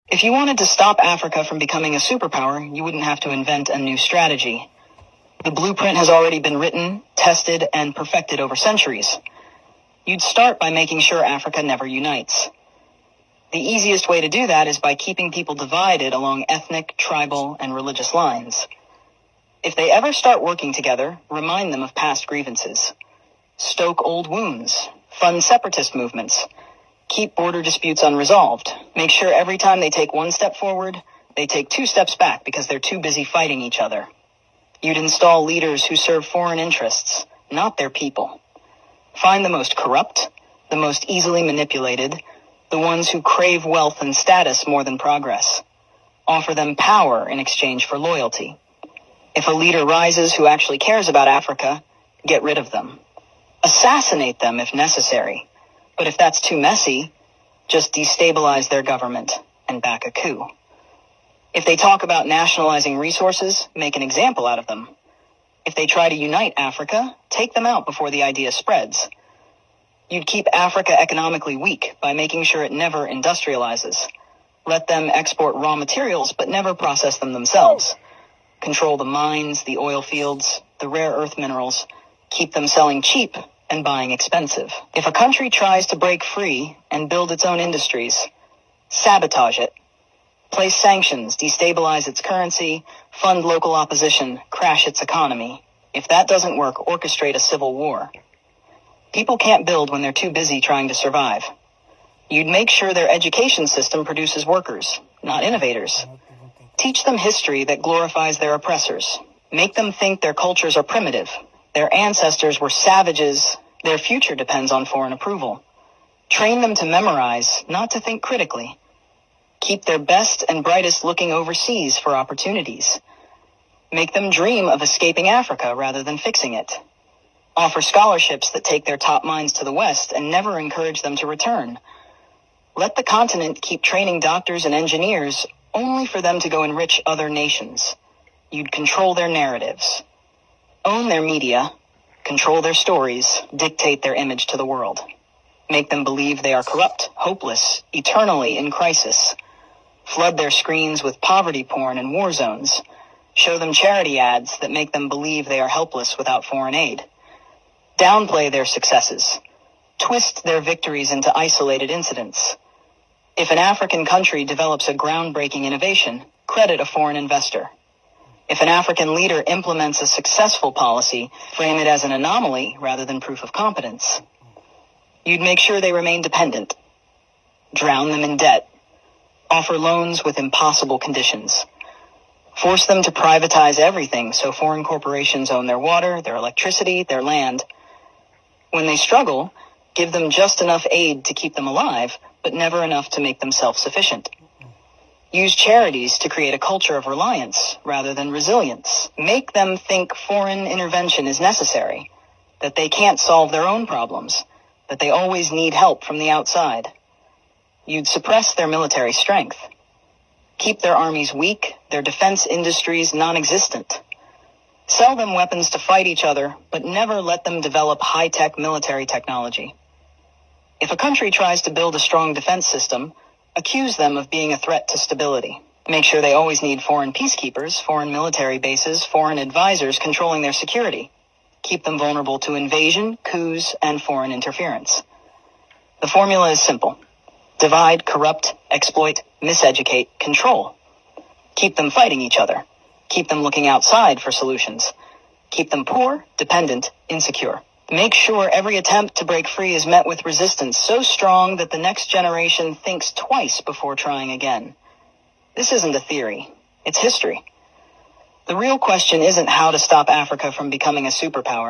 If you wanted to stop Africa from becoming a superpower, you wouldn't have to invent a new strategy. The blueprint has already been written, tested, and perfected over centuries. You'd start by making sure Africa never unites. The easiest way to do that is by keeping people divided along ethnic, tribal, and religious lines. If they ever start working together, remind them of past grievances. Stoke old wounds. Fund separatist movements. Keep border disputes unresolved. Make sure every time they take one step forward, they take 2 steps back because they're too busy fighting each other. You'd install leaders who serve foreign interests, not their people. Find the most corrupt, the most easily manipulated, the ones who crave wealth and status more than progress. Offer them power in exchange for loyalty. If a leader rises who actually cares about Africa, get rid of them. Assassinate them if necessary. But if that's too messy, just destabilize their government and back a coup. If they talk about nationalizing resources, make an example out of them. If they try to unite Africa, take them out before the idea spreads. You'd keep Africa economically weak by making sure it never industrializes. Let them export raw materials, but never process them themselves. Control the mines, the oil fields, the rare earth minerals. Keep them selling cheap and buying expensive. If a country tries to break free and build its own industries, sabotage it. Place sanctions, destabilize its currency, fund local opposition, crash its economy. If that doesn't work, orchestrate a civil war. People can't build when they're too busy trying to survive. You'd make sure their education system produces workers, not innovators. Teach them history that glorifies their oppressors. Make them think their cultures are primitive. Their ancestors were savages. Their future depends on foreign approval. Train them to memorize, not to think critically. Keep their best and brightest looking overseas for opportunities. Make them dream of escaping Africa rather than fixing it. Offer scholarships that take their top minds to the West and never encourage them to return. Let the continent keep training doctors and engineers only for them to go enrich other nations. You'd control their narratives. Own their media, control their stories, dictate their image to the world. Make them believe they are corrupt, hopeless, eternally in crisis. Flood their screens with poverty porn and war zones. Show them charity ads that make them believe they are helpless without foreign aid. Downplay their successes. Twist their victories into isolated incidents. If an African country develops a groundbreaking innovation, credit a foreign investor. If an African leader implements a successful policy, frame it as an anomaly rather than proof of competence. You'd make sure they remain dependent. Drown them in debt. Offer loans with impossible conditions. Force them to privatize everything so foreign corporations own their water, their electricity, their land. When they struggle, give them just enough aid to keep them alive, but never enough to make them self-sufficient. Use charities to create a culture of reliance rather than resilience. Make them think foreign intervention is necessary, that they can't solve their own problems, that they always need help from the outside. You'd suppress their military strength. Keep their armies weak, their defense industries non-existent. Sell them weapons to fight each other, but never let them develop high-tech military technology. If a country tries to build a strong defense system, accuse them of being a threat to stability. Make sure they always need foreign peacekeepers, foreign military bases, foreign advisors controlling their security. Keep them vulnerable to invasion, coups, and foreign interference. The formula is simple. Divide, corrupt, exploit, miseducate, control. Keep them fighting each other. Keep them looking outside for solutions. Keep them poor, dependent, insecure. Make sure every attempt to break free is met with resistance so strong that the next generation thinks twice before trying again. This isn't a theory. It's history. The real question isn't how to stop Africa from becoming a superpower.